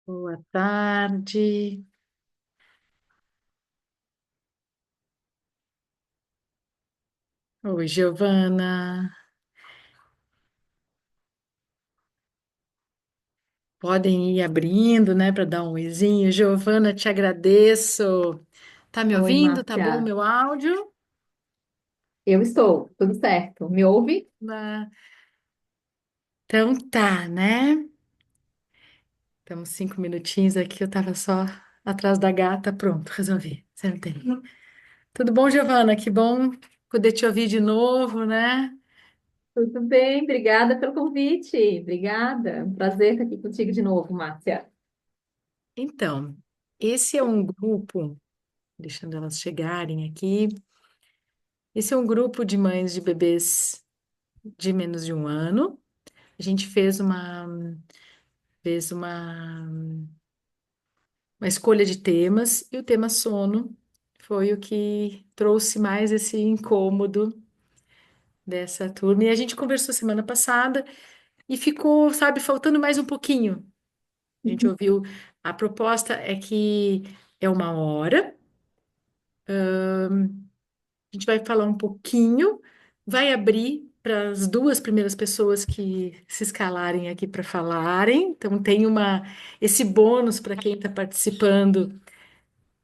Boa tarde. Oi, Giovana. Podem ir abrindo, né, para dar um oizinho. Giovana, te agradeço. Tá me Oi, ouvindo? Tá bom o Márcia. meu áudio? Eu estou, tudo certo. Me ouve? Ah, então tá, né? Estamos 5 minutinhos aqui. Eu tava só atrás da gata. Pronto, resolvi. Sentei. Tudo bom, Giovana? Que bom poder te ouvir de novo, né? Tudo bem, obrigada pelo convite. Obrigada. Um prazer estar aqui contigo de novo, Márcia. Então, esse é um grupo, deixando elas chegarem aqui. Esse é um grupo de mães de bebês de menos de 1 ano. A gente fez uma escolha de temas e o tema sono foi o que trouxe mais esse incômodo dessa turma. E a gente conversou semana passada e ficou, sabe, faltando mais um pouquinho. A gente ouviu, a proposta é que é 1 hora, a gente vai falar um pouquinho, vai abrir para as duas primeiras pessoas que se escalarem aqui para falarem. Então tem esse bônus para quem está participando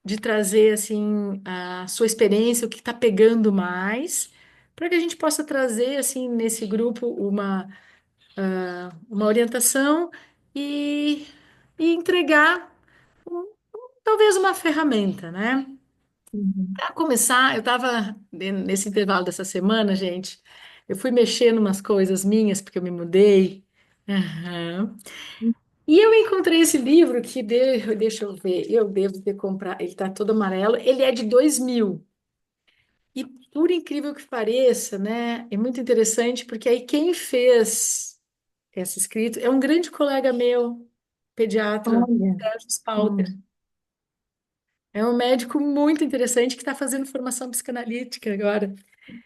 de trazer assim a sua experiência, o que está pegando mais, para que a gente possa trazer assim nesse grupo uma orientação e, e entregar talvez uma ferramenta, né? Uhum. Para começar, eu estava nesse intervalo dessa semana, gente, eu fui mexer em umas coisas minhas, porque eu me mudei. Aham. E eu encontrei esse livro deixa eu ver, eu devo ter comprado, ele está todo amarelo, ele é de 2000. E por incrível que pareça, né, é muito interessante, porque aí quem fez esse escrito é um grande colega meu, pediatra, Olha, Sérgio Spalter. hum, É um médico muito interessante que está fazendo formação psicanalítica agora.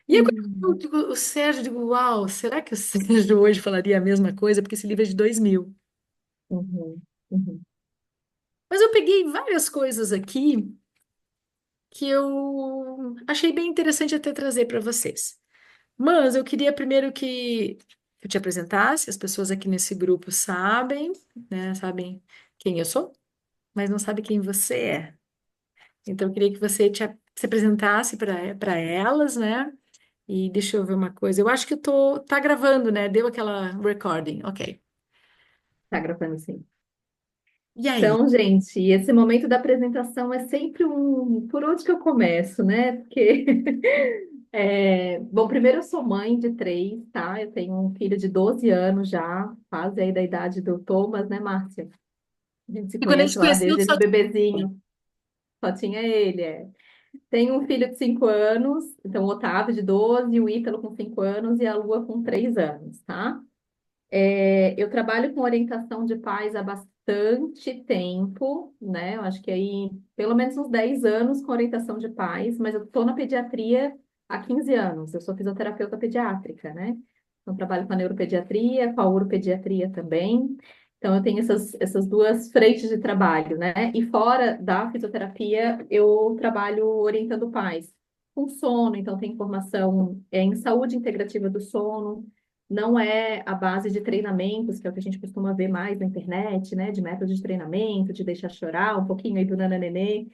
E aí, quando eu hum, digo, o Sérgio, eu digo, uau, será que o Sérgio hoje falaria a mesma coisa? Porque esse livro é de 2000. uhum, uhum. Mas eu peguei várias coisas aqui que eu achei bem interessante até trazer para vocês. Mas eu queria primeiro que eu te apresentasse, as pessoas aqui nesse grupo sabem, né, sabem quem eu sou, mas não sabem quem você é. Então eu queria que você se apresentasse para elas, né? E deixa eu ver uma coisa. Eu acho que tá gravando, né? Deu aquela recording. OK. Tá gravando sim. E aí? Então, gente, esse momento da apresentação é sempre um. Por onde que eu começo, né? Porque. Bom, primeiro eu sou mãe de três, tá? Eu tenho um filho de 12 anos já, quase aí da idade do Thomas, né, Márcia? A gente se E quando a conhece gente lá conheceu, desde tu só esse bebezinho. Só tinha ele, é. Tenho um filho de 5 anos, então o Otávio de 12, o Ítalo com 5 anos e a Lua com 3 anos, tá? Eu trabalho com orientação de pais há bastante tempo, né? Eu acho que aí pelo menos uns 10 anos com orientação de pais, mas eu estou na pediatria há 15 anos. Eu sou fisioterapeuta pediátrica, né? Então trabalho com a neuropediatria, com a uropediatria também. Então eu tenho essas duas frentes de trabalho, né? E fora da fisioterapia, eu trabalho orientando pais com sono, então tem formação em saúde integrativa do sono, não é a base de treinamentos, que é o que a gente costuma ver mais na internet, né? De método de treinamento, de deixar chorar, um pouquinho aí do Nananenê,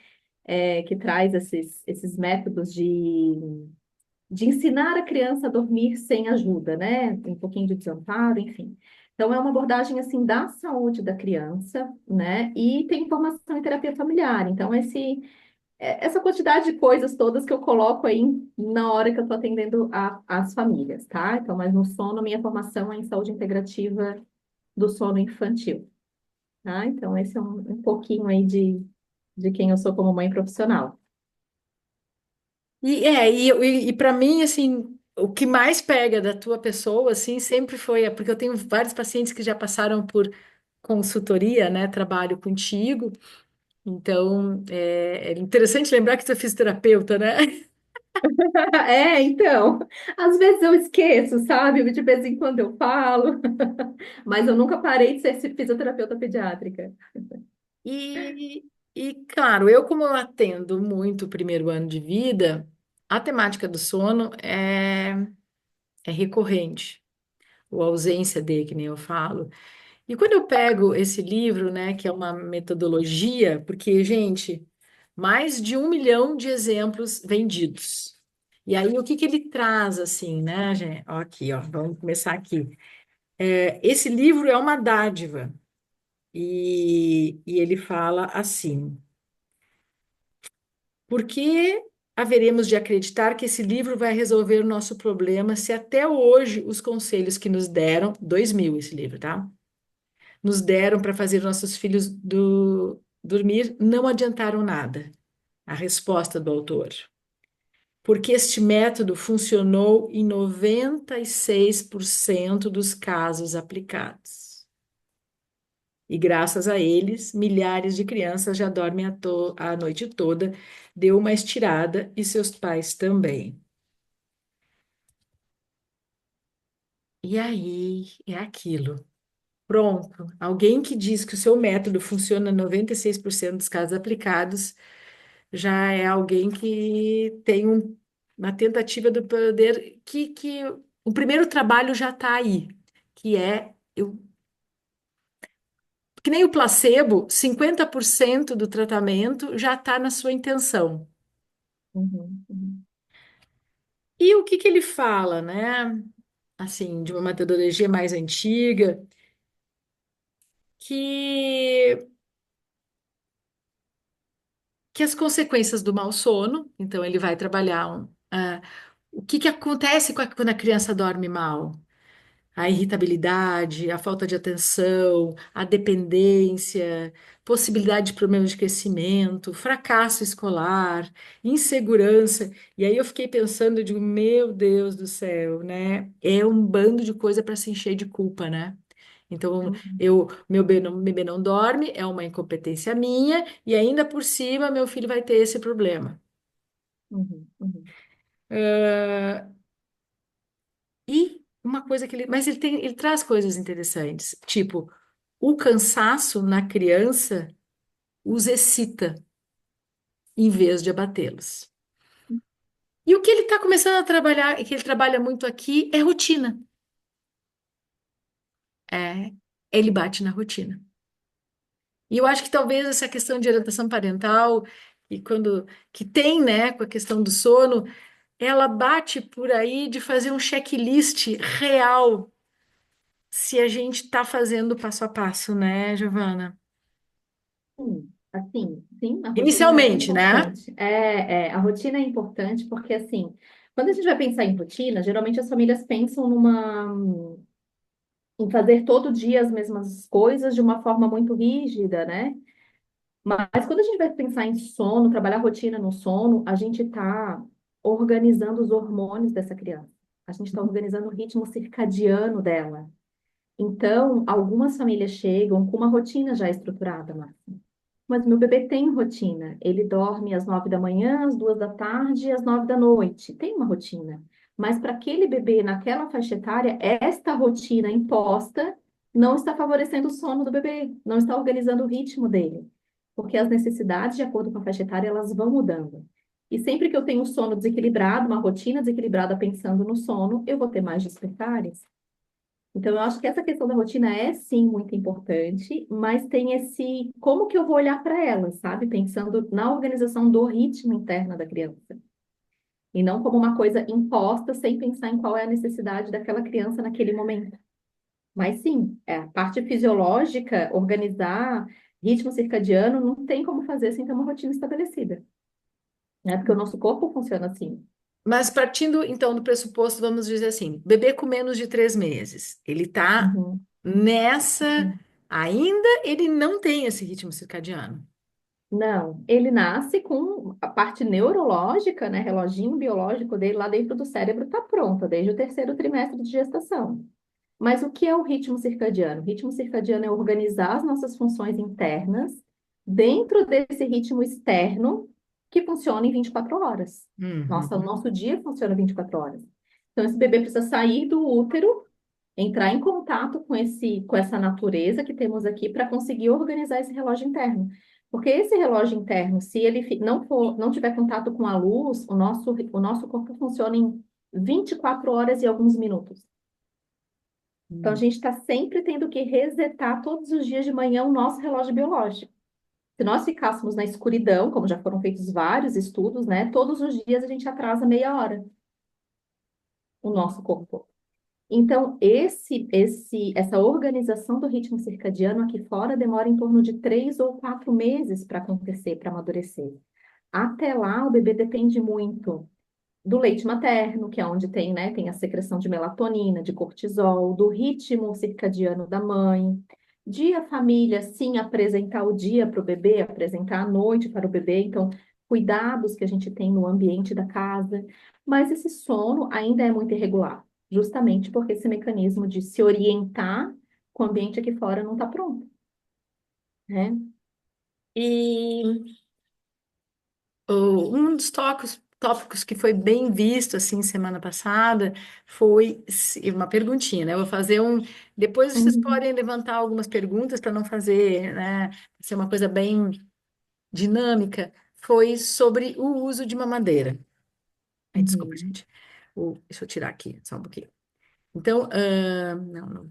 que traz esses métodos de ensinar a criança a dormir sem ajuda, né? Um pouquinho de desamparo, enfim. Então, é uma abordagem, assim, da saúde da criança, né? E tem formação em terapia familiar. Então, essa quantidade de coisas todas que eu coloco aí na hora que eu estou atendendo as famílias, tá? Então, mas no sono, minha formação é em saúde integrativa do sono infantil, tá? Então, esse é um pouquinho aí de quem eu sou como mãe profissional. e para mim, assim, o que mais pega da tua pessoa, assim, sempre foi, porque eu tenho vários pacientes que já passaram por consultoria, né? Trabalho contigo. Então, é interessante lembrar que tu é fisioterapeuta, né? Então, às vezes eu esqueço, sabe? De vez em quando eu falo, mas eu nunca parei de ser fisioterapeuta pediátrica. E, claro, eu como eu atendo muito o primeiro ano de vida, a temática do sono é recorrente, ou a ausência dele, que nem eu falo. E quando eu pego esse livro, né, que é uma metodologia, porque, gente, mais de 1 milhão de exemplos vendidos. E aí, o que que ele traz, assim, né, gente? Ó, aqui, ó, vamos começar aqui. Esse livro é uma dádiva, e ele fala assim: por que haveremos de acreditar que esse livro vai resolver o nosso problema se até hoje os conselhos que nos deram, 2000 esse livro, tá? Nos deram para fazer nossos filhos dormir não adiantaram nada. A resposta do autor. Porque este método funcionou em 96% dos casos aplicados. E graças a eles, milhares de crianças já dormem a noite toda, deu uma estirada e seus pais também. E aí é aquilo. Pronto. Alguém que diz que o seu método funciona em 96% dos casos aplicados já é alguém que tem uma tentativa do poder que o primeiro trabalho já está aí, que é que nem o placebo, 50% do tratamento já está na sua intenção. Uhum, uhum, E o que que ele fala, né? Assim, de uma metodologia mais antiga, que as consequências do mau sono, então ele vai trabalhar o que que acontece quando a criança dorme mal. A irritabilidade, a falta de atenção, a dependência, possibilidade de problemas de crescimento, fracasso escolar, insegurança. E aí eu fiquei pensando, de meu Deus do céu, né? É um bando de coisa para se encher de culpa, né? Então, uhum, bebê não dorme, é uma incompetência minha, e ainda por cima meu filho vai ter esse problema. uhum, uhum, E uma coisa que mas ele traz coisas interessantes, tipo, o cansaço na criança os excita em vez de abatê-los. E o que ele está começando a trabalhar, e que ele trabalha muito aqui, é rotina. É, ele bate na rotina. E eu acho que talvez essa questão de orientação parental, e quando que tem, né, com a questão do sono, ela bate por aí de fazer um checklist real se a gente está fazendo passo a passo, né, Giovana? sim. Assim, sim, a rotina é Inicialmente, né? importante. A rotina é importante porque, assim, quando a gente vai pensar em rotina, geralmente as famílias pensam em fazer todo dia as mesmas coisas de uma forma muito rígida, né? Mas quando a gente vai pensar em sono, trabalhar rotina no sono, a gente está organizando os hormônios dessa criança. A gente está organizando o ritmo circadiano dela. Então, algumas famílias chegam com uma rotina já estruturada, Márcia. Mas meu bebê tem rotina. Ele dorme às 9 da manhã, às 2 da tarde e às 9 da noite. Tem uma rotina. Mas para aquele bebê naquela faixa etária, esta rotina imposta não está favorecendo o sono do bebê, não está organizando o ritmo dele. Porque as necessidades, de acordo com a faixa etária, elas vão mudando. E sempre que eu tenho um sono desequilibrado, uma rotina desequilibrada pensando no sono, eu vou ter mais despertares. Então, eu acho que essa questão da rotina é sim muito importante, mas tem esse como que eu vou olhar para ela, sabe? Pensando na organização do ritmo interno da criança. E não como uma coisa imposta, sem pensar em qual é a necessidade daquela criança naquele momento. Mas sim, a parte fisiológica, organizar ritmo circadiano, não tem como fazer sem ter uma rotina estabelecida, né? Porque o nosso corpo funciona assim. Mas partindo então do pressuposto, vamos dizer assim, bebê com menos de 3 meses, ele tá Uhum. nessa, ainda ele não tem esse ritmo circadiano. Não, ele nasce com a parte neurológica, né? Reloginho biológico dele lá dentro do cérebro está pronta, desde o terceiro trimestre de gestação. Mas o que é o ritmo circadiano? O ritmo circadiano é organizar as nossas funções internas dentro desse ritmo externo, que funciona em 24 horas. O Uhum. nosso dia funciona 24 horas. Então, esse bebê precisa sair do útero, entrar em contato com essa natureza que temos aqui para conseguir organizar esse relógio interno. Porque esse relógio interno, se ele não tiver contato com a luz, o nosso corpo funciona em 24 horas e alguns minutos. Então, a Uhum. gente está sempre tendo que resetar todos os dias de manhã o nosso relógio biológico. Se nós ficássemos na escuridão, como já foram feitos vários estudos, né? Todos os dias a gente atrasa meia hora o nosso corpo. Então, essa organização do ritmo circadiano aqui fora demora em torno de 3 ou 4 meses para acontecer, para amadurecer. Até lá, o bebê depende muito do leite materno, que é onde tem, né, tem a secreção de melatonina, de cortisol, do ritmo circadiano da mãe, de a família, sim, apresentar o dia para o bebê, apresentar a noite para o bebê, então, cuidados que a gente tem no ambiente da casa, mas esse sono ainda é muito irregular, justamente porque esse mecanismo de se orientar com o ambiente aqui fora não está pronto, né? E um dos tópicos que foi bem visto assim semana passada foi uma perguntinha, né? Eu vou fazer um. Depois vocês Uhum, podem levantar algumas perguntas para não fazer, né? Ser uma coisa bem dinâmica. Foi sobre o uso de mamadeira. Ai, desculpa, uhum, gente. Deixa eu tirar aqui só um pouquinho. Então, não.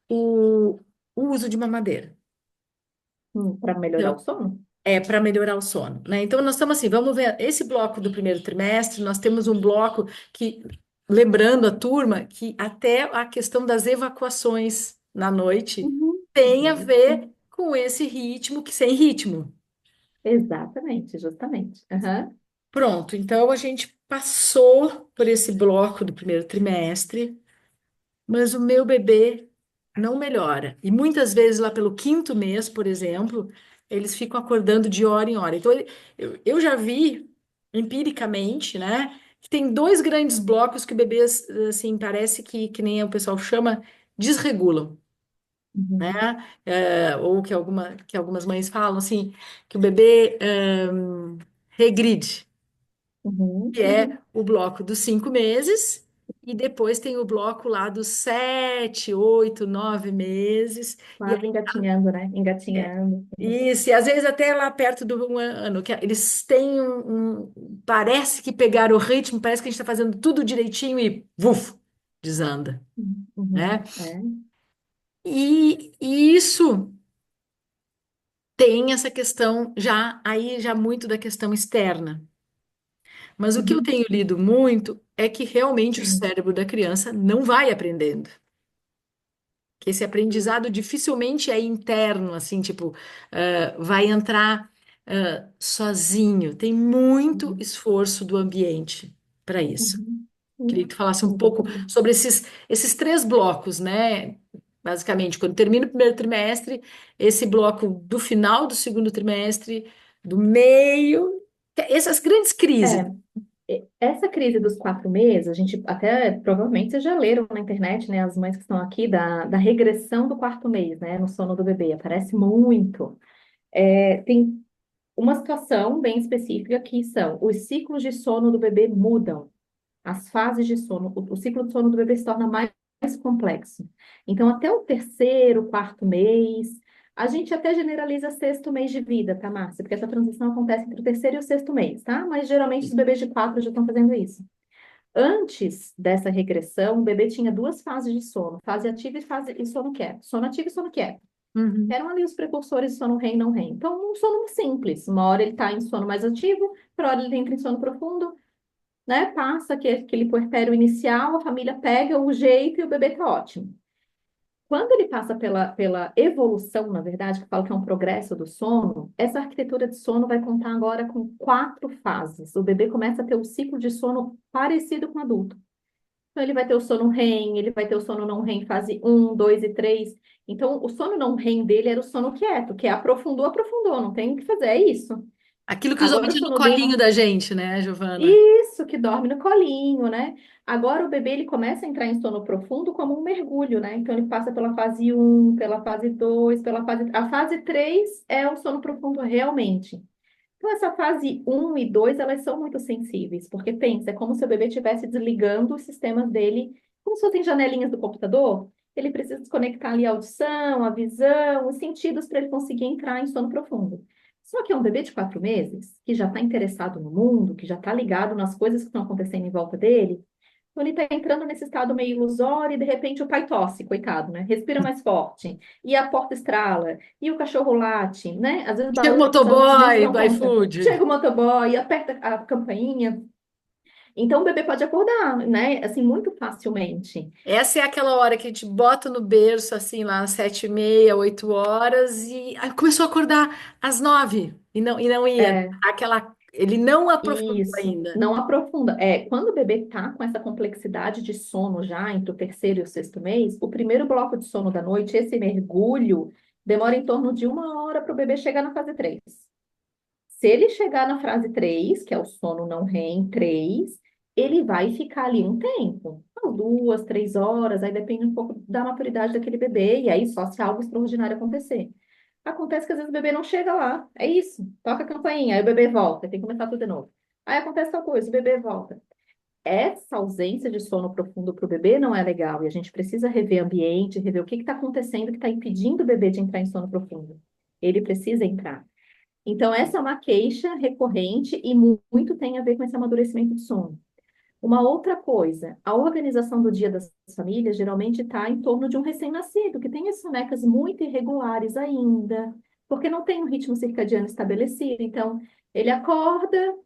O, o uso de mamadeira. para melhorar o sono? É para melhorar o sono, né? Então nós estamos assim, vamos ver esse bloco do primeiro trimestre, nós temos um bloco que, lembrando a turma, que até a questão das evacuações na noite Uhum, tem a uhum. ver com esse ritmo que sem ritmo. Exatamente, justamente. Aham. Pronto, então a gente passou por esse bloco do primeiro trimestre, mas o meu bebê não melhora. E muitas vezes, lá pelo quinto mês, por exemplo, eles ficam acordando de hora em hora. Então, eu já vi empiricamente, né, que tem dois grandes blocos que bebês, assim, parece que nem o pessoal chama, desregulam, né? Uhum, Ou que algumas mães falam, assim, que o bebê regride, que uhum. é o bloco dos 5 meses, e depois tem o bloco lá dos 7, 8, 9 meses, e Quase engatinhando, né? é, Engatinhando. isso, e às vezes até lá perto do 1 ano, que eles têm parece que pegaram o ritmo, parece que a gente está fazendo tudo direitinho e vuf, desanda, né? É. E isso tem essa questão já muito da questão externa. Mas o que eu Uhum, tenho lido muito é que realmente o uhum, cérebro da criança não vai aprendendo. Que esse aprendizado dificilmente é interno, assim, tipo, vai entrar sozinho. Tem muito uhum, esforço do ambiente para isso. uhum, Queria que tu falasse um pouco exatamente. sobre esses três blocos, né? Basicamente, quando termina o primeiro trimestre, esse bloco do final do segundo trimestre, do meio, essas grandes crises. É, essa crise dos 4 meses, a gente até provavelmente vocês já leram na internet, né? As mães que estão aqui, da regressão do quarto mês, né? No sono do bebê, aparece muito. Tem uma situação bem específica que são os ciclos de sono do bebê mudam. As fases de sono, o ciclo de sono do bebê se torna mais complexo. Então, até o terceiro, quarto mês, a gente até generaliza sexto mês de vida, tá, Márcia? Porque essa transição acontece entre o terceiro e o sexto mês, tá? Mas geralmente os bebês de 4 já estão fazendo isso. Antes dessa regressão, o bebê tinha duas fases de sono, fase ativa e sono quieto. Sono ativo e sono quieto. Uhum. Eram ali os precursores de sono REM e não REM. Então, um sono simples. Uma hora ele está em sono mais ativo, outra hora ele entra em sono profundo, né? Passa aquele puerpério inicial, a família pega o jeito e o bebê tá ótimo. Quando ele passa pela evolução, na verdade, que eu falo que é um progresso do sono, essa arquitetura de sono vai contar agora com 4 fases. O bebê começa a ter o ciclo de sono parecido com o adulto. Então, ele vai ter o sono REM, ele vai ter o sono não REM fase um, 2 e 3. Então, o sono não REM dele era o sono quieto, que é aprofundou, aprofundou, não tem o que fazer, é isso. Aquilo que Agora o usualmente é no sono colinho dele da gente, né, Giovana? isso, que dorme no colinho, né? Agora o bebê ele começa a entrar em sono profundo como um mergulho, né? Então ele passa pela fase um, pela fase 2, pela fase. A fase 3 é o sono profundo realmente. Então, essa fase um e 2 elas são muito sensíveis, porque pensa, é como se o bebê estivesse desligando os sistemas dele, como se fossem janelinhas do computador. Ele precisa desconectar ali a audição, a visão, os sentidos para ele conseguir entrar em sono profundo. Só que é um bebê de 4 meses, que já está interessado no mundo, que já está ligado nas coisas que estão acontecendo em volta dele, então, ele está entrando nesse estado meio ilusório e de repente o pai tosse, coitado, né? Respira mais forte, e a porta estrala, e o cachorro late, né? Às vezes Chega o barulha que os adultos nem se motoboy dão do conta. iFood. Chega o motoboy, aperta a campainha. Então, o bebê pode acordar, né? Assim, muito facilmente. Essa é aquela hora que a gente bota no berço, assim, lá às 7h30, 8 horas, e aí começou a acordar às 9, e não ia. É, Ele não aprofundou isso. ainda. Não aprofunda. É, quando o bebê tá com essa complexidade de sono já entre o terceiro e o sexto mês, o primeiro bloco de sono da noite, esse mergulho, demora em torno de 1 hora para o bebê chegar na fase 3. Se ele chegar na fase 3, que é o sono não REM 3, ele vai ficar ali um tempo, umas 2, 3 horas, aí depende um pouco da maturidade daquele bebê, e aí só se algo extraordinário acontecer. Acontece que às vezes o bebê não chega lá, é isso, toca a campainha, aí o bebê volta, tem que começar tudo de novo. Aí acontece tal coisa, o bebê volta. Essa ausência de sono profundo para o bebê não é legal, e a gente precisa rever o ambiente, rever o que está acontecendo que está impedindo o bebê de entrar em sono profundo. Ele precisa entrar. Então, essa é uma queixa recorrente e muito tem a ver com esse amadurecimento de sono. Uma outra coisa, a organização do dia das famílias geralmente está em torno de um recém-nascido, que tem as sonecas muito irregulares ainda, porque não tem um ritmo circadiano estabelecido. Então, ele acorda,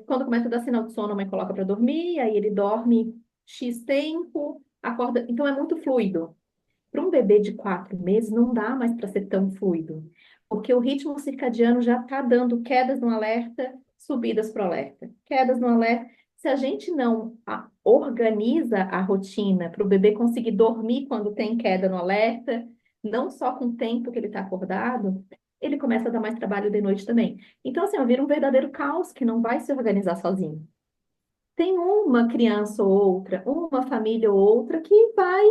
quando começa a dar sinal de sono, a mãe coloca para dormir, aí ele dorme X tempo, acorda. Então, é muito fluido. Para um bebê de 4 meses, não dá mais para ser tão fluido, porque o ritmo circadiano já está dando quedas no alerta, subidas para o alerta, quedas no alerta. Se a gente não organiza a rotina para o bebê conseguir dormir quando tem queda no alerta, não só com o tempo que ele está acordado, ele começa a dar mais trabalho de noite também. Então, assim, vira um verdadeiro caos que não vai se organizar sozinho. Tem uma criança ou outra, uma família ou outra que vai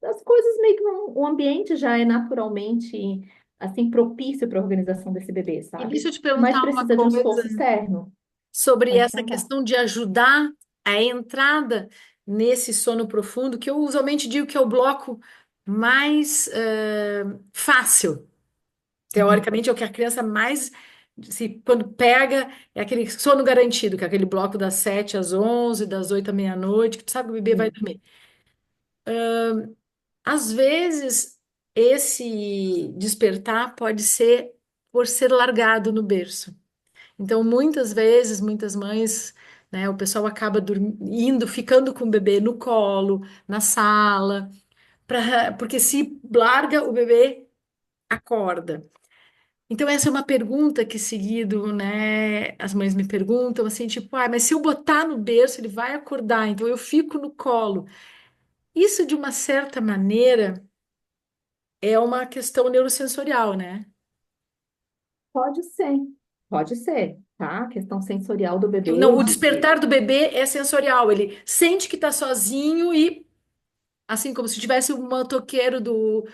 as coisas meio que o ambiente já é naturalmente assim propício para a organização desse bebê, E sabe? deixa eu te Mas perguntar uma precisa de um coisa esforço externo. sobre Pode essa perguntar. questão de ajudar a entrada nesse sono profundo, que eu usualmente digo que é o bloco mais fácil. Uhum. Teoricamente, é o que a criança mais, se, quando pega, é aquele sono garantido, que é aquele bloco das 7 às 11, das 8 à meia-noite, que tu sabe que o bebê vai Sim. dormir. Às vezes, esse despertar pode ser por ser largado no berço. Então, muitas vezes, muitas mães, né, o pessoal acaba indo, ficando com o bebê no colo, na sala, porque se larga, o bebê acorda. Então, essa é uma pergunta que, seguido, né, as mães me perguntam assim, tipo, mas se eu botar no berço, ele vai acordar, então eu fico no colo. Isso, de uma certa maneira, é uma questão neurosensorial, né? Pode ser, tá? A questão sensorial do Não, bebê, o despertar do bebê é sensorial, ele sente que está sozinho e, assim como se tivesse um motoqueiro do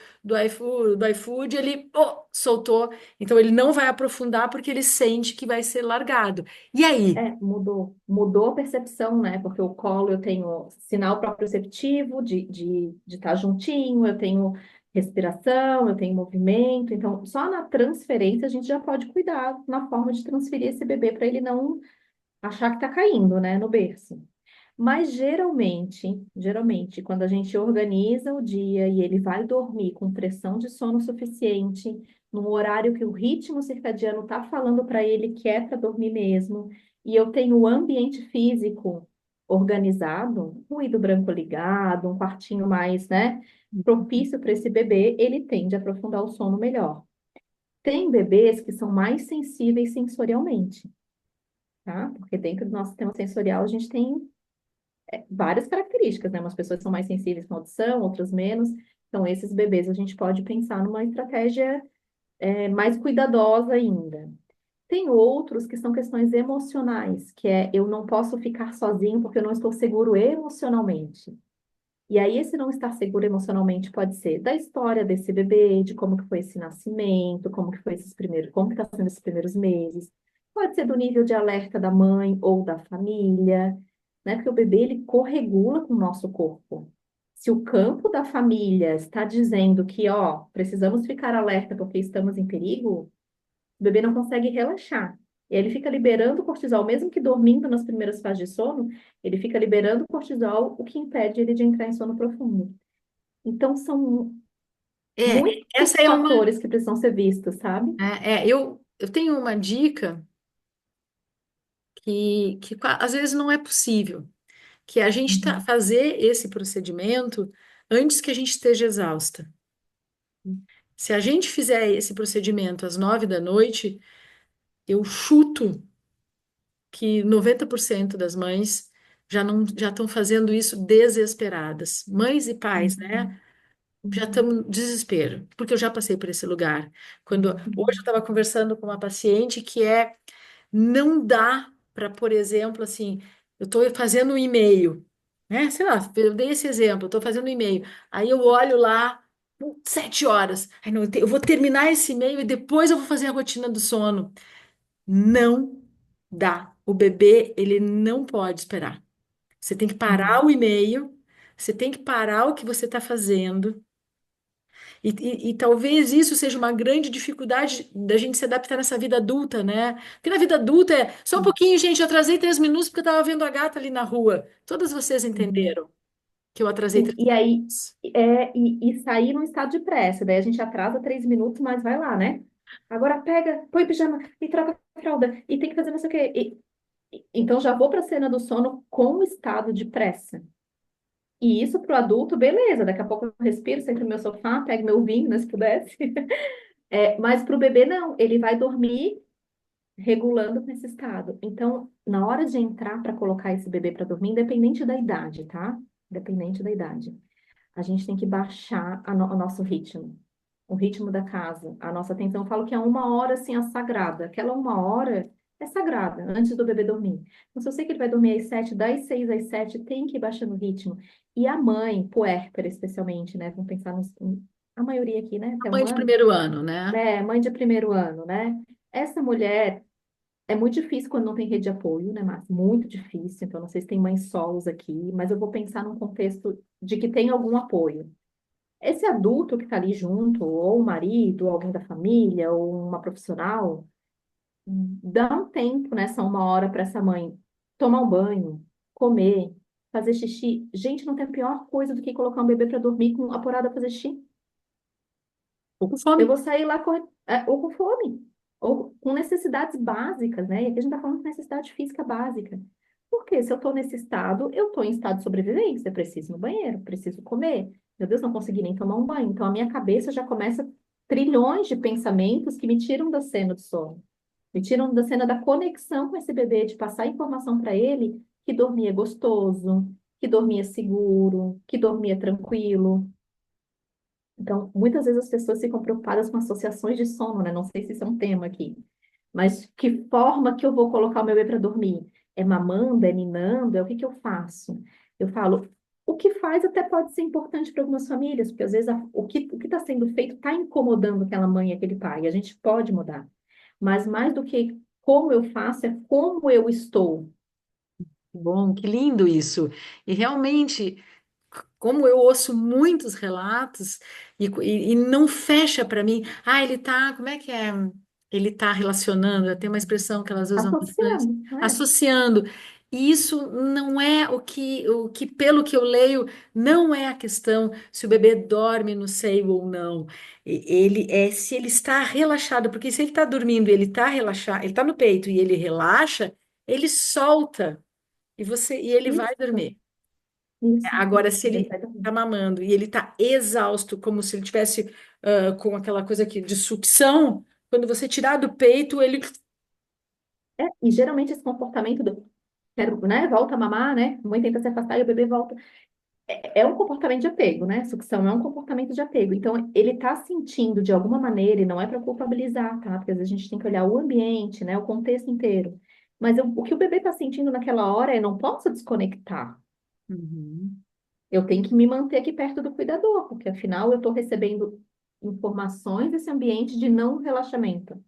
iFood, ele soltou. Então, ele não vai aprofundar porque ele sente que vai ser largado. E aí? mudou a percepção, né? Porque o colo eu tenho sinal proprioceptivo de estar juntinho, eu tenho respiração, eu tenho movimento. Então, só na transferência a gente já pode cuidar na forma de transferir esse bebê para ele não achar que está caindo, né, no berço. Mas geralmente, quando a gente organiza o dia e ele vai dormir com pressão de sono suficiente, num horário que o ritmo circadiano está falando para ele que é para dormir mesmo, e eu tenho o ambiente físico organizado, ruído branco ligado, um quartinho mais, né, propício para esse bebê, ele tende a aprofundar o sono melhor. Tem bebês que são mais sensíveis sensorialmente, tá? Porque dentro do nosso sistema sensorial a gente tem várias características, né? Umas pessoas são mais sensíveis com audição, outras menos. Então, esses bebês a gente pode pensar numa estratégia mais cuidadosa ainda. Tem outros que são questões emocionais, que é eu não posso ficar sozinho porque eu não estou seguro emocionalmente. E aí, esse não estar seguro emocionalmente pode ser da história desse bebê, de como que foi esse nascimento, como que foi esses primeiros, como que está sendo esses primeiros meses. Pode ser do nível de alerta da mãe ou da família, né? Porque o bebê ele corregula com o nosso corpo. Se o campo da família está dizendo que, ó, precisamos ficar alerta porque estamos em perigo, o bebê não consegue relaxar. E aí ele fica liberando cortisol, mesmo que dormindo nas primeiras fases de sono, ele fica liberando cortisol, o que impede ele de entrar em sono profundo. Então, são É, muitos essa é uma. fatores que precisam ser vistos, sabe? Eu tenho uma dica às vezes não é possível, que é a gente Uhum, fazer esse procedimento antes que a gente esteja exausta. Se a gente fizer esse procedimento às 9 da noite, eu chuto que 90% das mães já estão fazendo isso desesperadas. Mães e pais, né? uhum, Já uhum, estamos no desespero, porque eu já passei por esse lugar. Hoje eu uhum, estava conversando com uma paciente que não dá para, por exemplo, assim, eu estou fazendo um e-mail, né? Sei lá, eu dei esse exemplo, eu estou fazendo um e-mail, aí eu olho lá, 7 horas, aí não, eu vou terminar esse e-mail e depois eu vou fazer a rotina do sono. Não dá. O bebê, ele não pode esperar. Você tem que parar uhum, o e-mail, você tem que parar o que você está fazendo. E talvez isso seja uma grande dificuldade da gente se adaptar nessa vida adulta, né? Porque na vida adulta é só um uhum, pouquinho, gente, eu atrasei 3 minutos porque eu estava vendo a gata ali na rua. Todas vocês uhum. entenderam que eu atrasei Sim, três e aí, minutos. e sair num estado de pressa, daí a gente atrasa 3 minutos, mas vai lá, né? Agora pega, põe pijama e troca a fralda, e tem que fazer não sei o quê. Então já vou para a cena do sono com o estado de pressa. E isso para o adulto, beleza, daqui a pouco eu respiro, sento no meu sofá, pego meu vinho, né, se pudesse. Mas para o bebê, não, ele vai dormir regulando com esse estado. Então, na hora de entrar para colocar esse bebê para dormir, independente da idade, tá? Independente da idade, a gente tem que baixar o nosso ritmo, o ritmo da casa, a nossa atenção. Eu falo que é 1 hora assim, a sagrada. Aquela 1 hora é sagrada, antes do bebê dormir. Então, se eu sei que ele vai dormir às 7, das 6 às 7, tem que ir baixando o ritmo. E a mãe, puérpera especialmente, né? Vamos pensar a maioria aqui, né? A Tem mãe um de ano, primeiro ano, né? né? Mãe de primeiro ano, né? Essa mulher é muito difícil quando não tem rede de apoio, né, Márcia? Muito difícil. Então, não sei se tem mães solos aqui, mas eu vou pensar num contexto de que tem algum apoio. Esse adulto que está ali junto, ou o marido, ou alguém da família, ou uma profissional, dá um tempo nessa 1 hora para essa mãe tomar um banho, comer, fazer xixi. Gente, não tem pior coisa do que colocar um bebê para dormir com a porada fazer xixi. Tô com Eu fome. vou sair lá ou com fome, ou com necessidades básicas, né? E aqui a gente está falando de necessidade física básica. Porque se eu estou nesse estado, eu estou em estado de sobrevivência, eu preciso ir no banheiro, preciso comer. Meu Deus, não consegui nem tomar um banho. Então a minha cabeça já começa trilhões de pensamentos que me tiram da cena do sono. Me tiram da cena da conexão com esse bebê, de passar informação para ele que dormia gostoso, que dormia seguro, que dormia tranquilo. Então, muitas vezes as pessoas ficam preocupadas com associações de sono, né? Não sei se isso é um tema aqui, mas que forma que eu vou colocar o meu bebê para dormir? É mamando, é ninando, é o que que eu faço? Eu falo, o que faz até pode ser importante para algumas famílias, porque às vezes o que está sendo feito está incomodando aquela mãe e aquele pai, e a gente pode mudar. Mas mais do que como eu faço, é como eu estou. Bom, que lindo isso. E realmente, como eu ouço muitos relatos e não fecha para mim, ele tá, como é que é? Ele tá relacionando, tem uma expressão que elas usam bastante, Associando, não é? associando. E isso não é pelo que eu leio, não é a questão se o bebê dorme no seio ou não. Ele é se ele está relaxado, porque se ele está dormindo, e ele está relaxado, ele está no peito e ele relaxa, ele solta e ele vai Isso, dormir. isso, Agora, isso. se Ele ele vai dormir. está mamando e ele está exausto, como se ele tivesse com aquela coisa aqui de sucção, quando você tirar do peito, ele. E geralmente esse comportamento do quero, né, volta a mamar, né? A mãe tenta se afastar e o bebê volta. É um comportamento de apego, né? Sucção é um comportamento de apego. Então, ele tá sentindo de alguma maneira, e não é para culpabilizar, tá? Porque às vezes a gente tem que olhar o ambiente, né? O contexto inteiro. Mas o que o bebê tá sentindo naquela hora é não posso desconectar. Uhum. Eu tenho que me manter aqui perto do cuidador, porque afinal eu estou recebendo informações desse ambiente de não relaxamento.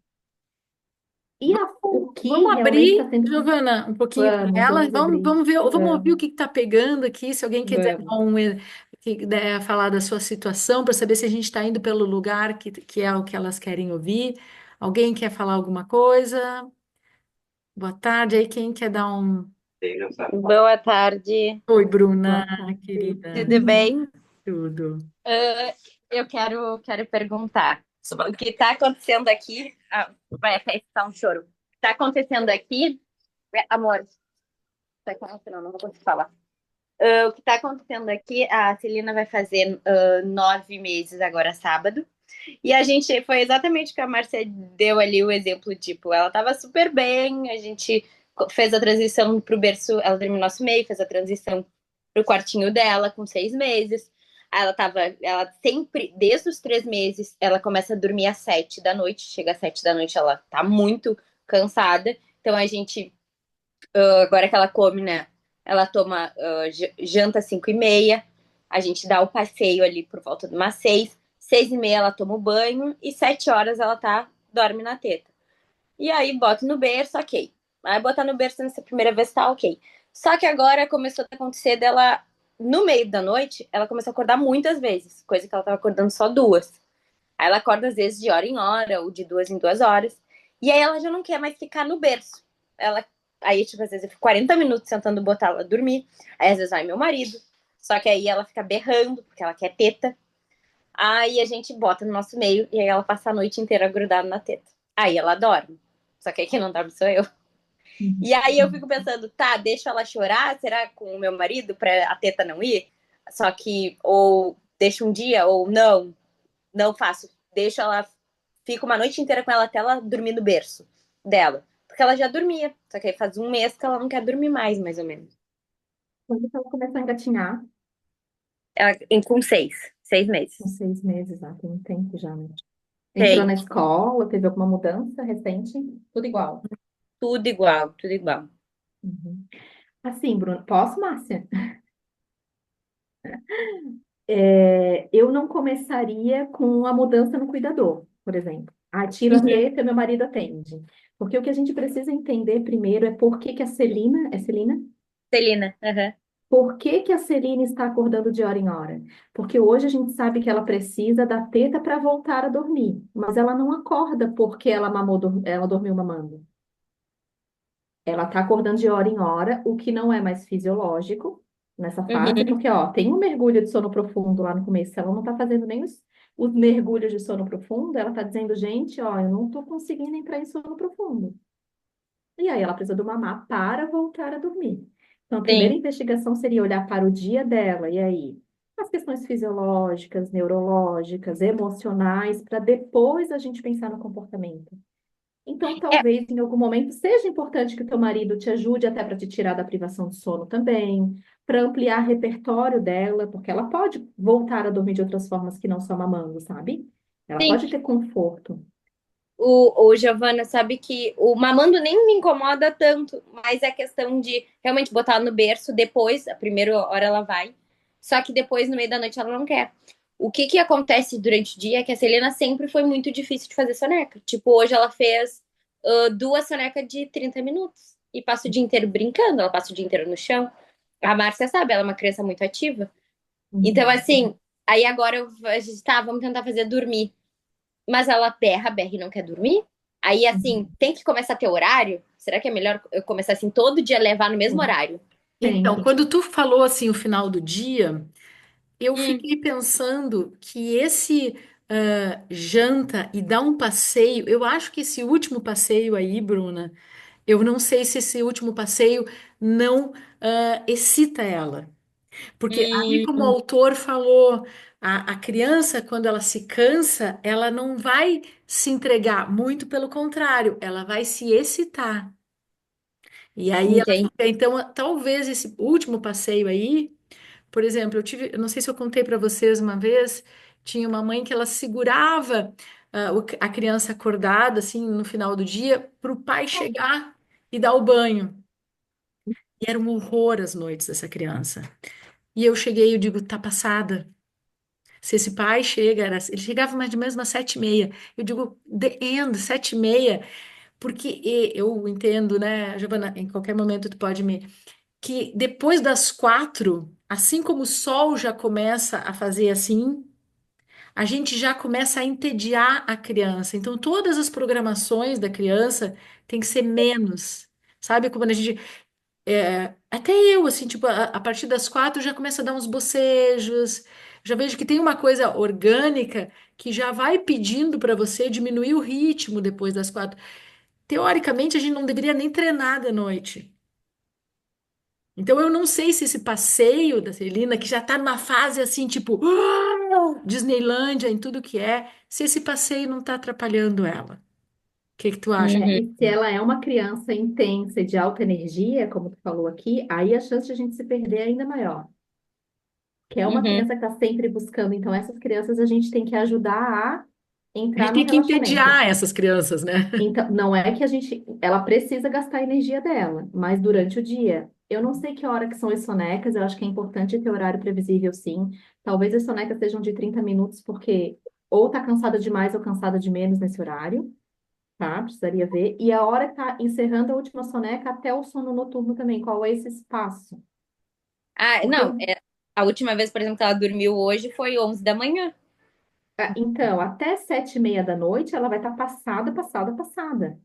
E Vamos a o que vamos realmente está abrir, sendo. Giovana, um pouquinho para Vamos, ela. vamos abrir. Vamos ver, vamos ouvir o Vamos, que está pegando aqui. Se alguém quiser dar vamos. falar da sua situação, para saber se a gente está indo pelo lugar que é o que elas querem ouvir. Alguém quer falar alguma coisa? Boa tarde. Aí quem quer dar um. Boa tarde, Oi, Bruna, Boa tarde. querida. tudo bem? Tudo. Ah, eu quero perguntar sobre o que está acontecendo aqui. Vai até estar um choro. Está acontecendo aqui, amor, tá acontecendo, não vou conseguir falar. O que está acontecendo aqui, a Celina vai fazer 9 meses agora, sábado. E a gente, foi exatamente o que a Márcia deu ali o exemplo, tipo, ela estava super bem, a gente fez a transição pro berço, ela dormiu no nosso meio, fez a transição pro quartinho dela com 6 meses. Aí ela sempre, desde os 3 meses, ela começa a dormir às 7 da noite, chega às 7 da noite, ela tá muito cansada. Então a gente, agora que ela come, né, ela toma janta às 5h30, a gente dá o passeio ali por volta de umas 6, 6h30 ela toma o banho e 7 horas ela dorme na teta. E aí bota no berço, ok. Aí botar no berço nessa primeira vez tá ok. Só que agora começou a acontecer dela, no meio da noite, ela começou a acordar muitas vezes, coisa que ela tava acordando só duas. Aí ela acorda às vezes de hora em hora, ou de 2 em 2 horas. E aí ela já não quer mais ficar no berço. Ela, aí, tipo, às vezes eu fico 40 minutos tentando botar ela dormir. Aí às vezes vai meu marido. Só que aí ela fica berrando, porque ela quer teta. Aí a gente bota no nosso meio e aí ela passa a noite inteira grudada na teta. Aí ela dorme. Só que aí quem não dorme sou eu. E aí eu fico pensando, tá, deixa ela chorar, será com o meu marido pra a teta não ir? Só que, ou deixa um dia, ou não, não faço. Deixo ela, fico uma noite inteira com ela até ela dormir no berço dela. Porque ela já dormia. Só que aí faz um mês que ela não quer dormir mais ou menos. Quando ela começou a engatinhar, Ela, com 6 meses. com 6 meses, tem um tempo já, né? Entrou Tem na escola, teve alguma mudança recente? Tudo igual. tudo igual, tudo igual. Uhum. Assim, Bruno, posso, Márcia? Eu não começaria com a mudança no cuidador, por exemplo. Ah, tiro a Uhum. teta e meu marido atende. Porque o que a gente precisa entender primeiro é por que que a Celina, é Celina? Celina, uhum. Por que que a Celina está acordando de hora em hora? Porque hoje a gente sabe que ela precisa da teta para voltar a dormir, mas ela não acorda porque ela mamou, ela dormiu mamando. Ela está acordando de hora em hora, o que não é mais fisiológico nessa fase, Uhum. porque, ó, tem um mergulho de sono profundo lá no começo. Ela não está fazendo nem os mergulhos de sono profundo, ela está dizendo, gente, ó, eu não estou conseguindo entrar em sono profundo. E aí ela precisa do mamar para voltar a dormir. Então, a primeira Sim. investigação seria olhar para o dia dela, e aí? As questões fisiológicas, neurológicas, emocionais, para depois a gente pensar no comportamento. Então, É, talvez em algum momento seja importante que o teu marido te ajude até para te tirar da privação de sono também, para ampliar o repertório dela, porque ela pode voltar a dormir de outras formas que não só mamando, sabe? Ela sim. pode ter conforto. O Giovana sabe que o mamando nem me incomoda tanto, mas é questão de realmente botar ela no berço depois, a primeira hora ela vai, só que depois, no meio da noite, ela não quer. O que que acontece durante o dia é que a Selena sempre foi muito difícil de fazer soneca. Tipo, hoje ela fez 2 sonecas de 30 minutos e passa o dia inteiro brincando, ela passa o dia inteiro no chão. A Márcia sabe, ela é uma criança muito ativa. Então, Uhum. assim, aí agora a gente tá, vamos tentar fazer dormir, mas ela berra, berra e não quer dormir. Aí, assim, Uhum. tem que começar a ter horário? Será que é melhor eu começar assim todo dia levar no mesmo Sim. horário? Então, Tem. quando tu falou assim o final do dia, eu Hum, fiquei pensando que esse janta e dar um passeio, eu acho que esse último passeio aí, Bruna, eu não sei se esse último passeio não excita ela. Porque ali, como o hum, autor falou, a criança, quando ela se cansa, ela não vai se entregar, muito pelo contrário, ela vai se excitar. E aí ela entendi. fica, então, talvez esse último passeio aí, por exemplo, eu não sei se eu contei para vocês uma vez, tinha uma mãe que ela segurava a criança acordada, assim, no final do dia, para o pai chegar e dar o banho. E era um horror as noites dessa criança. E eu cheguei e eu digo, tá passada. Se esse pai chega, ele chegava mais ou menos umas 7h30. Eu digo, the end, 7h30. porque eu entendo, né, Giovana, em qualquer momento tu pode me... Que depois das 4, assim como o sol já começa a fazer assim, a gente já começa a entediar a criança. Então, todas as programações da criança tem que ser menos. Sabe? Como a gente. Até eu, assim, tipo, a partir das 4 já começa a dar uns bocejos. Já vejo que tem uma coisa orgânica que já vai pedindo para você diminuir o ritmo depois das 4. Teoricamente, a gente não deveria nem treinar de noite. Então, eu não sei se esse passeio da Celina, que já está numa fase assim, tipo, Disneylândia em tudo que é, se esse passeio não está atrapalhando ela. O que que tu acha? Uhum, E se ela é uma criança intensa e de alta energia, como tu falou aqui, aí a chance de a gente se perder é ainda maior. Que é uma uhum, criança que está sempre buscando. Então, essas crianças a gente tem que ajudar a A gente entrar no tem que relaxamento. entediar essas crianças, né? Então, não é que a gente, ela precisa gastar a energia dela, mas durante o dia. Eu não sei que hora que são as sonecas, eu acho que é importante ter horário previsível, sim. Talvez as sonecas sejam de 30 minutos, porque ou tá cansada demais ou cansada de menos nesse horário, tá? Precisaria ver. E a hora que tá encerrando a última soneca até o sono noturno também, qual é esse espaço? Ah, Porque não, a última vez, por exemplo, que ela dormiu hoje foi 11 da manhã. então, até 7:30 da noite, ela vai estar passada, passada, passada.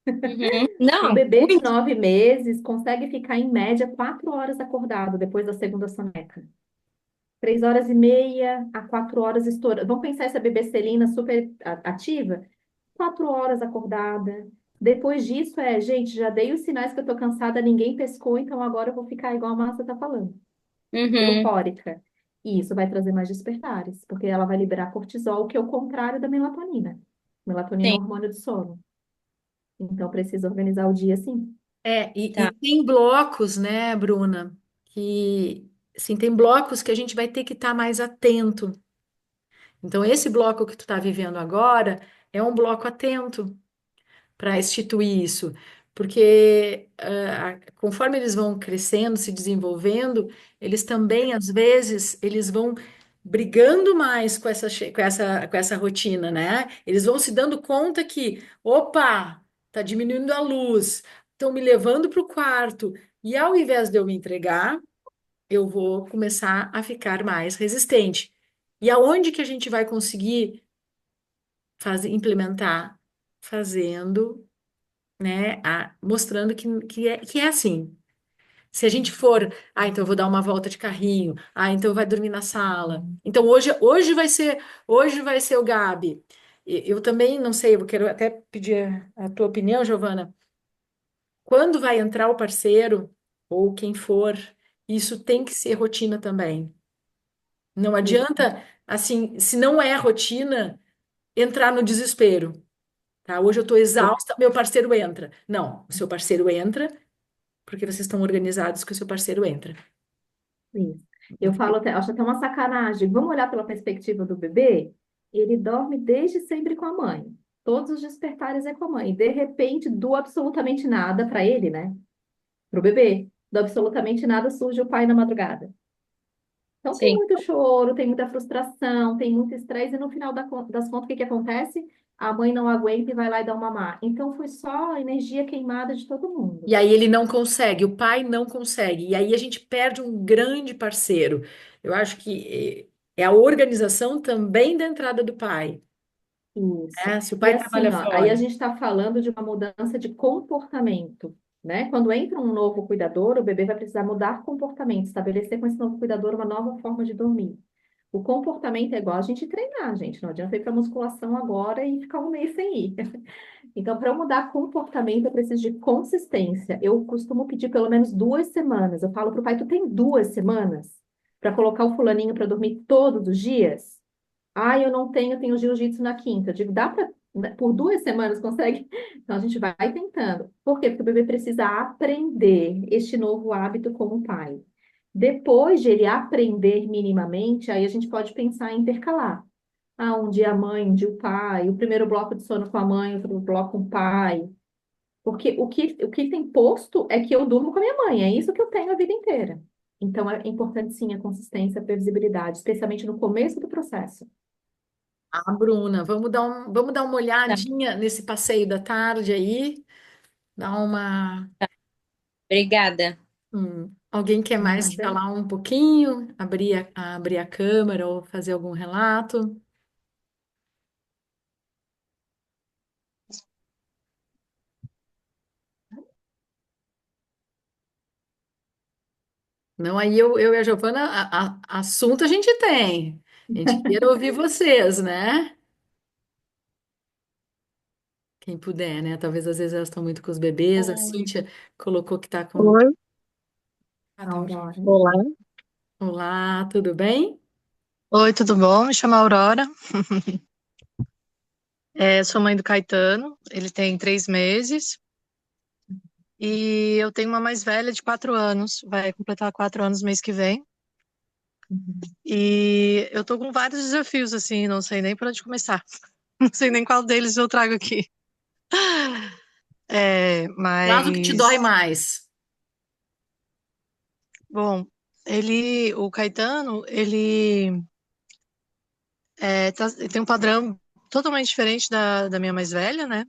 Uhum. Um Não, bebê de muito. 9 meses consegue ficar, em média, 4 horas acordado depois da segunda soneca. 3 horas e meia a 4 horas estourando. Vamos pensar essa bebê Celina super ativa? 4 horas acordada. Depois disso gente, já dei os sinais que eu tô cansada, ninguém pescou, então agora eu vou ficar igual a Márcia tá falando, Uhum. eufórica. E isso vai trazer mais despertares, porque ela vai liberar cortisol, que é o contrário da melatonina. Melatonina é Sim, o hormônio do sono. Então precisa organizar o dia assim. E tá. tem blocos, né, Bruna? Que, assim, tem blocos que a gente vai ter que estar mais atento. Então, esse bloco que tu está vivendo agora é um bloco atento para instituir isso, porque conforme eles vão crescendo, se desenvolvendo, eles também, às vezes, eles vão brigando mais com essa rotina, né? Eles vão se dando conta que, opa, tá diminuindo a luz, estão me levando para o quarto, e ao invés de eu me entregar, eu vou começar a ficar mais resistente. E aonde que a gente vai conseguir implementar? Fazendo, né, mostrando que é assim. Se a gente for, então eu vou dar uma volta de carrinho, então vai dormir na sala. Então hoje vai ser o Gabi. Eu também não sei, eu quero até pedir a tua opinião, Giovana. Quando vai entrar o parceiro ou quem for, isso tem que ser rotina também. Não Isso. adianta, assim, se não é rotina, entrar no desespero. Tá? Hoje eu estou exausta, meu parceiro entra. Não, o seu parceiro entra porque vocês estão organizados que o seu parceiro entra. Isso. Eu falo até, acho até uma sacanagem. Vamos olhar pela perspectiva do bebê? Ele dorme desde sempre com a mãe. Todos os despertares é com a mãe. De repente, do absolutamente nada para ele, né? Para o bebê, do absolutamente nada surge o pai na madrugada. Então tem Sim. muito choro, tem muita frustração, tem muito estresse, e no final das contas, o que que acontece? A mãe não aguenta e vai lá e dá uma má. Então foi só a energia queimada de todo mundo. E aí ele não consegue, o pai não consegue. E aí a gente perde um grande parceiro. Eu acho que é a organização também da entrada do pai, Isso. né? Se o E pai trabalha assim, ó, aí a fora. gente está falando de uma mudança de comportamento, né? Quando entra um novo cuidador, o bebê vai precisar mudar comportamento, estabelecer com esse novo cuidador uma nova forma de dormir. O comportamento é igual a gente treinar, gente. Não adianta ir para musculação agora e ficar um mês sem ir. Então, para eu mudar comportamento, eu preciso de consistência. Eu costumo pedir pelo menos 2 semanas. Eu falo para o pai, tu tem 2 semanas para colocar o fulaninho para dormir todos os dias? Ah, eu não tenho, eu tenho jiu-jitsu na quinta. Eu digo, dá para, por 2 semanas consegue? Então a gente vai tentando. Por quê? Porque o bebê precisa aprender este novo hábito com o pai. Depois de ele aprender minimamente, aí a gente pode pensar em intercalar. Um dia a mãe, um dia o pai, o primeiro bloco de sono com a mãe, outro bloco com o pai. Porque o que tem posto é que eu durmo com a minha mãe, é isso que eu tenho a vida inteira. Então é importante sim a consistência, a previsibilidade, especialmente no começo do processo. Bruna, vamos dar uma Tá. olhadinha nesse passeio da tarde aí. Dá uma. Obrigada. Alguém quer mais Nada. falar um pouquinho? Abrir a câmera ou fazer algum relato? Não, aí eu e a Giovana, assunto a gente tem. A gente quer ouvir vocês, né? Quem puder, né? Talvez às vezes elas estão muito com os bebês. A Oi, Cíntia colocou que tá com. Oi, Ah, tá. Aurora. olá. Olá, tudo bem? Oi, tudo bom? Me chamo Aurora. Sou mãe do Caetano. Ele tem 3 meses. E eu tenho uma mais velha de 4 anos. Vai completar 4 anos mês que vem. Uhum. E eu tô com vários desafios, assim, não sei nem por onde começar. Não sei nem qual deles eu trago aqui. Traz o que te dói Mas, mais. bom, o Caetano, ele tem um padrão totalmente diferente da minha mais velha, né?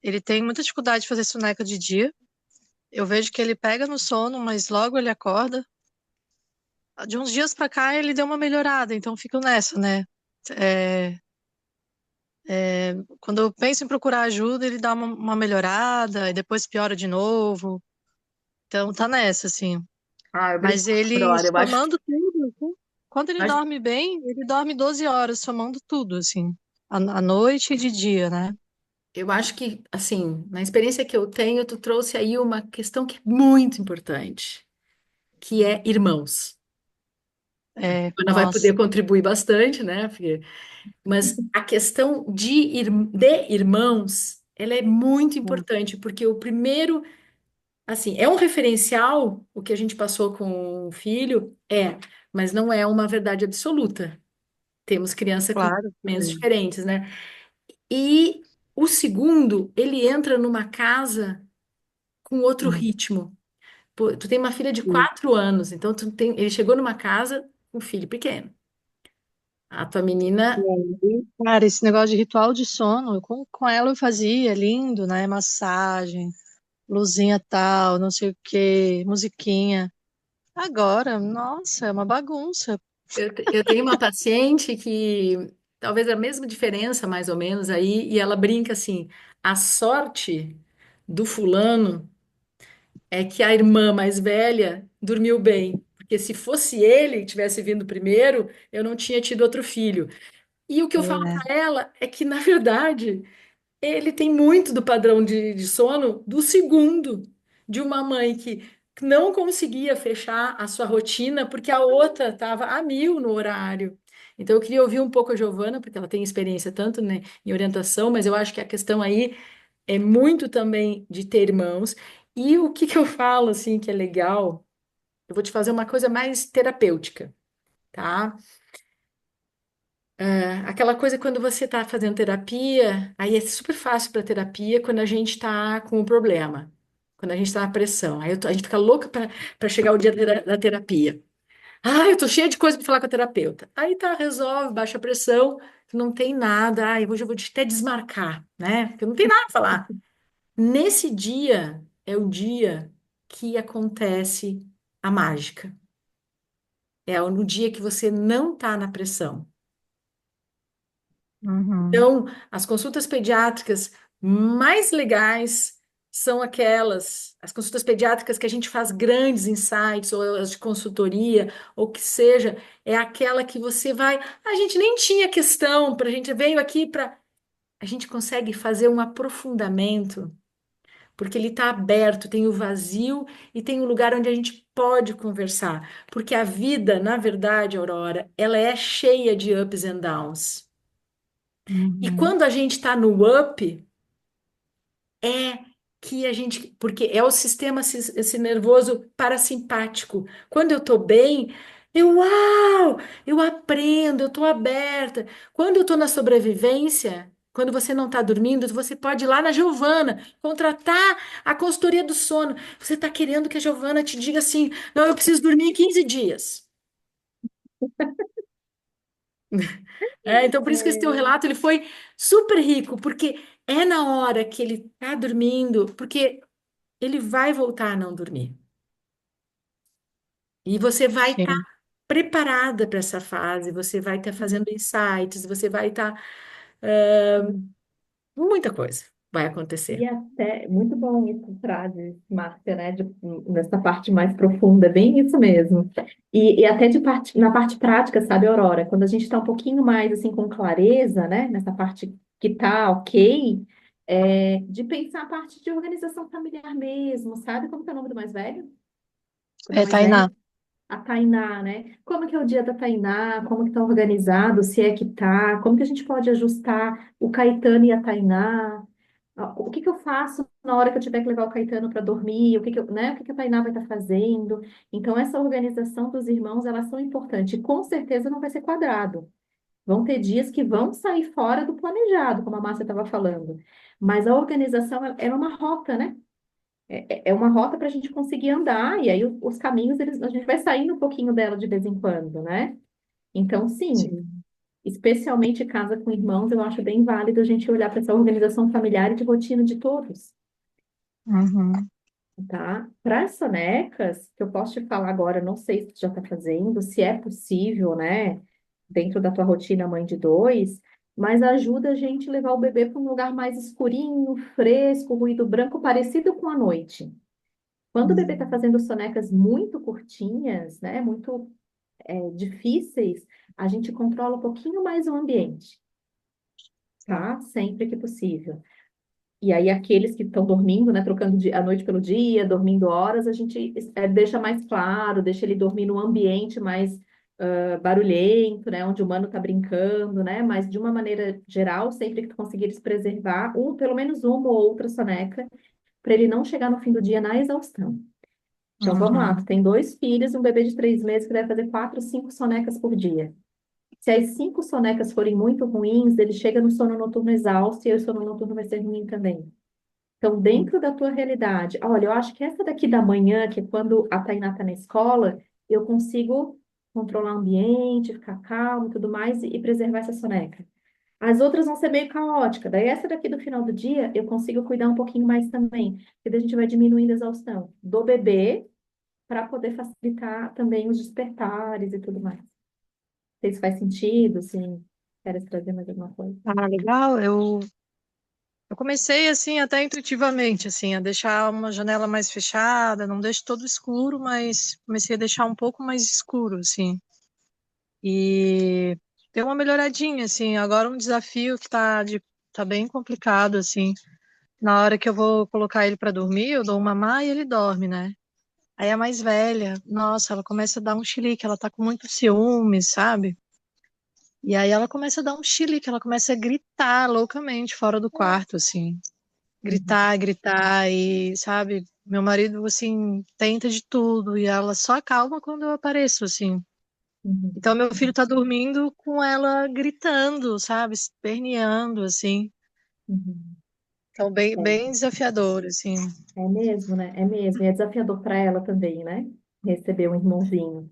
Ele tem muita dificuldade de fazer soneca de dia. Eu vejo que ele pega no sono, mas logo ele acorda. De uns dias pra cá ele deu uma melhorada, então fico nessa, né? É, Quando eu penso em procurar ajuda, ele dá uma melhorada e depois piora de novo. Então tá nessa, assim. Ah, Mas obrigada, ele Aurora. somando tudo, assim, quando ele Acho, dorme bem, ele dorme 12 horas, somando tudo, assim, à noite e de dia, né? eu acho que, assim, na experiência que eu tenho, tu trouxe aí uma questão que é muito importante, que é irmãos. Ana vai poder Nossa. contribuir bastante, né, filha? Mas a questão de irmãos, ela é muito importante, porque o primeiro, assim, é um referencial, o que a gente passou com o filho, mas não é uma verdade absoluta. Temos criança com Claro. menos diferentes, né? E o segundo, ele entra numa casa com outro Hum. ritmo. Pô, tu tem uma filha de Sim. 4 anos, então ele chegou numa casa com um filho pequeno. A tua E menina, aí, cara, esse negócio de ritual de sono, com ela eu fazia, lindo, né? Massagem, luzinha tal, não sei o quê, musiquinha. Agora, nossa, é uma bagunça. eu tenho uma paciente que talvez a mesma diferença, mais ou menos, aí, e ela brinca assim: a sorte do fulano é que a irmã mais velha dormiu bem. Porque se fosse ele que tivesse vindo primeiro, eu não tinha tido outro filho. E o que eu falo É. para ela é que, na verdade, ele tem muito do padrão de sono do segundo, de uma mãe que não conseguia fechar a sua rotina porque a outra estava a mil no horário. Então, eu queria ouvir um pouco a Giovana, porque ela tem experiência tanto, né, em orientação, mas eu acho que a questão aí é muito também de ter irmãos. E o que que eu falo, assim, que é legal, eu vou te fazer uma coisa mais terapêutica, tá? Aquela coisa quando você está fazendo terapia, aí é super fácil para terapia quando a gente está com o problema, quando a gente está na pressão. A gente fica louca para chegar o dia da terapia. Ah, eu tô cheia de coisa para falar com a terapeuta. Aí tá, resolve, baixa a pressão, não tem nada. Ai, hoje eu vou até desmarcar, né? Porque não tem nada para falar. Nesse dia é o dia que acontece a mágica. É no dia que você não está na pressão. Uhum. Então, as consultas pediátricas mais legais são as consultas pediátricas que a gente faz grandes insights, ou as de consultoria, ou que seja, é aquela que você vai. A gente nem tinha questão, para a gente veio aqui para. A gente consegue fazer um aprofundamento, porque ele está aberto, tem o vazio e tem o lugar onde a gente pode conversar. Porque a vida, na verdade, Aurora, ela é cheia de ups and downs. E Uhum. quando a gente está no up, é que a gente, porque é o sistema esse nervoso parasimpático. Quando eu estou bem, uau, eu aprendo, eu estou aberta. Quando eu estou na sobrevivência, quando você não está dormindo, você pode ir lá na Giovana, contratar a consultoria do sono. Você está querendo que a Giovana te diga assim, não, eu preciso dormir em 15 dias. Então, por isso que esse teu É, relato ele foi super rico, porque é na hora que ele tá dormindo, porque ele vai voltar a não dormir. E você vai estar Sim. preparada para essa fase, você vai estar fazendo insights, você vai estar. Muita coisa vai E acontecer. até, muito bom isso, frase, Márcia, né? Nessa parte mais profunda, bem isso mesmo. E até na parte prática, sabe, Aurora? Quando a gente está um pouquinho mais assim com clareza, né? Nessa parte que tá ok, de pensar a parte de organização familiar mesmo, sabe? Como que é o nome do mais velho? Da É, mais Tainá. velha? A Tainá, né? Como que é o dia da Tainá? Como que tá organizado? Se é que tá? Como que a gente pode ajustar o Caetano e a Tainá? O que que eu faço na hora que eu tiver que levar o Caetano para dormir? Né? O que que a Tainá vai estar fazendo? Então, essa organização dos irmãos, elas são importantes. E com certeza não vai ser quadrado. Vão ter dias que vão sair fora do planejado, como a Márcia estava falando. Mas a organização é uma rota, né? É uma rota para a gente conseguir andar, e aí os caminhos, a gente vai saindo um pouquinho dela de vez em quando, né? Então, sim, Sim. especialmente casa com irmãos, eu acho bem válido a gente olhar para essa organização familiar e de rotina de todos, Uhum. tá? Para as sonecas, que eu posso te falar agora, não sei se tu já está fazendo, se é possível, né? Dentro da tua rotina mãe de dois, mas ajuda a gente a levar o bebê para um lugar mais escurinho, fresco, ruído branco, parecido com a noite. Quando o bebê está Uhum. fazendo sonecas muito curtinhas, né, muito difíceis, a gente controla um pouquinho mais o ambiente, Sim. tá? Sempre que possível. E aí, aqueles que estão dormindo, né, trocando a noite pelo dia, dormindo horas, a gente deixa mais claro, deixa ele dormir num ambiente mais barulhento, né, onde o humano está brincando, né, mas de uma maneira geral, sempre que tu conseguires preservar pelo menos uma ou outra soneca, para ele não chegar no fim do dia na exaustão. Então, vamos lá, tu Uhum. tem dois filhos, um bebê de 3 meses que deve fazer 4, 5 sonecas por dia. Se as 5 sonecas forem muito ruins, ele chega no sono noturno exausto e aí o sono noturno vai ser ruim também. Então, dentro da tua realidade, olha, eu acho que essa daqui da manhã, que é quando a Tainá está na escola, eu consigo controlar o ambiente, ficar calmo e tudo mais e preservar essa soneca. As outras vão ser meio caóticas. Daí, essa daqui do final do dia, eu consigo cuidar um pouquinho mais também. Porque daí a gente vai diminuindo a exaustão do bebê para poder facilitar também os despertares e tudo mais. Não sei se faz sentido, se queres trazer mais alguma coisa. Ah, legal. Eu comecei assim, até intuitivamente, assim, a deixar uma janela mais fechada, não deixo todo escuro, mas comecei a deixar um pouco mais escuro, assim. E deu uma melhoradinha, assim. Agora um desafio que tá bem complicado, assim. Na hora que eu vou colocar ele para dormir, eu dou uma mamar e ele dorme, né? Aí a mais velha, nossa, ela começa a dar um chilique, ela tá com muito ciúme, sabe? E aí ela começa a dar um chilique, ela começa a gritar loucamente fora do quarto, assim. Uhum, Gritar, gritar e, sabe, meu marido, assim, tenta de tudo e ela só acalma quando eu apareço, assim. uhum, Então meu filho tá dormindo com ela gritando, sabe, esperneando, assim. uhum. Então bem, É, bem desafiador, assim. é mesmo, né? É mesmo. E é desafiador para ela também, né? Receber um irmãozinho.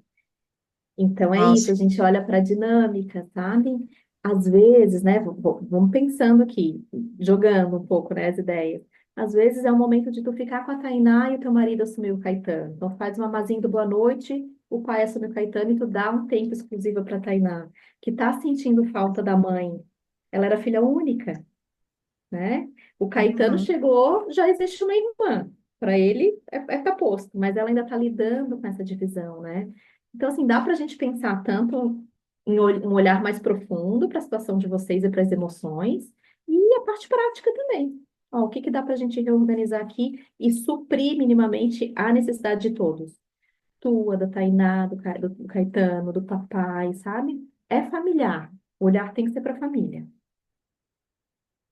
Então é isso, Nossa. a gente olha para a dinâmica, sabe? Às vezes, né? Vamos pensando aqui, jogando um pouco, né, as ideias. Às vezes é o momento de tu ficar com a Tainá e o teu marido assumir o Caetano. Então faz uma mazinha do boa noite, o pai assume o Caetano e tu dá um tempo exclusivo para a Tainá, que tá sentindo falta da mãe. Ela era filha única, né? O Caetano Uhum. chegou, já existe uma irmã. Para ele tá posto, mas ela ainda está lidando com essa divisão, né? Então, assim, dá para a gente pensar tanto em um olhar mais profundo para a situação de vocês e para as emoções, e a parte prática também. Ó, o que que dá para a gente reorganizar aqui e suprir minimamente a necessidade de todos? Tua, da Tainá, do Caetano, do papai, sabe? É familiar. O olhar tem que ser para a família.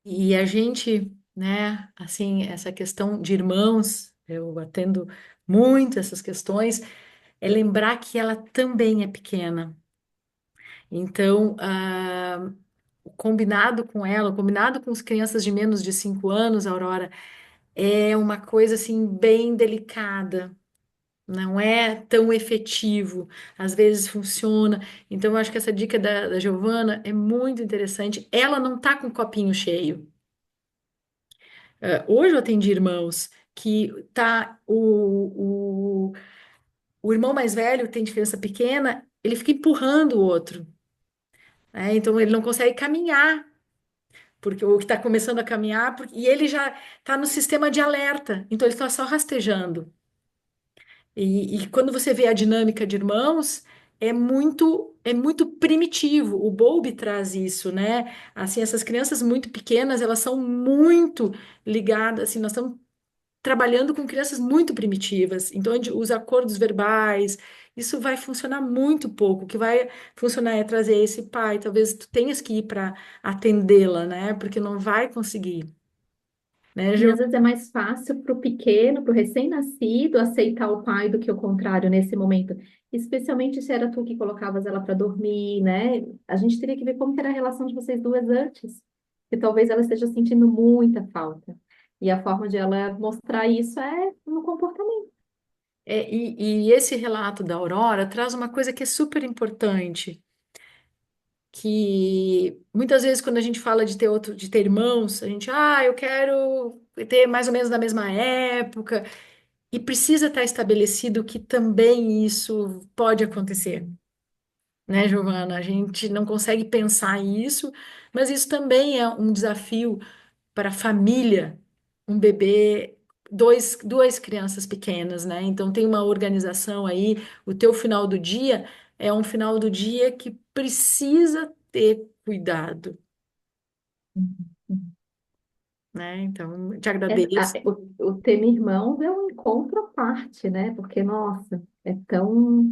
E a gente, né, assim, essa questão de irmãos, eu atendo muito essas questões, é lembrar que ela também é pequena. Então, o combinado com ela, o combinado com as crianças de menos de 5 anos, Aurora, é uma coisa assim bem delicada. Não é tão efetivo, às vezes funciona. Então, eu acho que essa dica da Giovana é muito interessante. Ela não tá com o copinho cheio. Hoje eu atendi irmãos que tá o irmão mais velho tem diferença pequena, ele fica empurrando o outro, né? Então ele não consegue caminhar, porque o que está começando a caminhar, e ele já está no sistema de alerta, então ele está só rastejando. E quando você vê a dinâmica de irmãos, é muito primitivo. O Bowlby traz isso, né? Assim, essas crianças muito pequenas, elas são muito ligadas, assim, nós estamos trabalhando com crianças muito primitivas, então onde os acordos verbais, isso vai funcionar muito pouco. O que vai funcionar é trazer esse pai, talvez tu tenhas que ir para atendê-la, né? Porque não vai conseguir, né, E Gil? às vezes é mais fácil para o pequeno, para o recém-nascido, aceitar o pai do que o contrário nesse momento. Especialmente se era tu que colocavas ela para dormir, né? A gente teria que ver como que era a relação de vocês duas antes. Que talvez ela esteja sentindo muita falta. E a forma de ela mostrar isso é no comportamento. E esse relato da Aurora traz uma coisa que é super importante, que muitas vezes quando a gente fala de ter irmãos, a gente, eu quero ter mais ou menos da mesma época, e precisa estar estabelecido que também isso pode acontecer, né, Giovana? A gente não consegue pensar isso, mas isso também é um desafio para a família, um bebê, duas crianças pequenas, né? Então tem uma organização aí, o teu final do dia é um final do dia que precisa ter cuidado, né? Então, te agradeço. O ter irmãos é um encontro à parte, né? Porque, nossa, é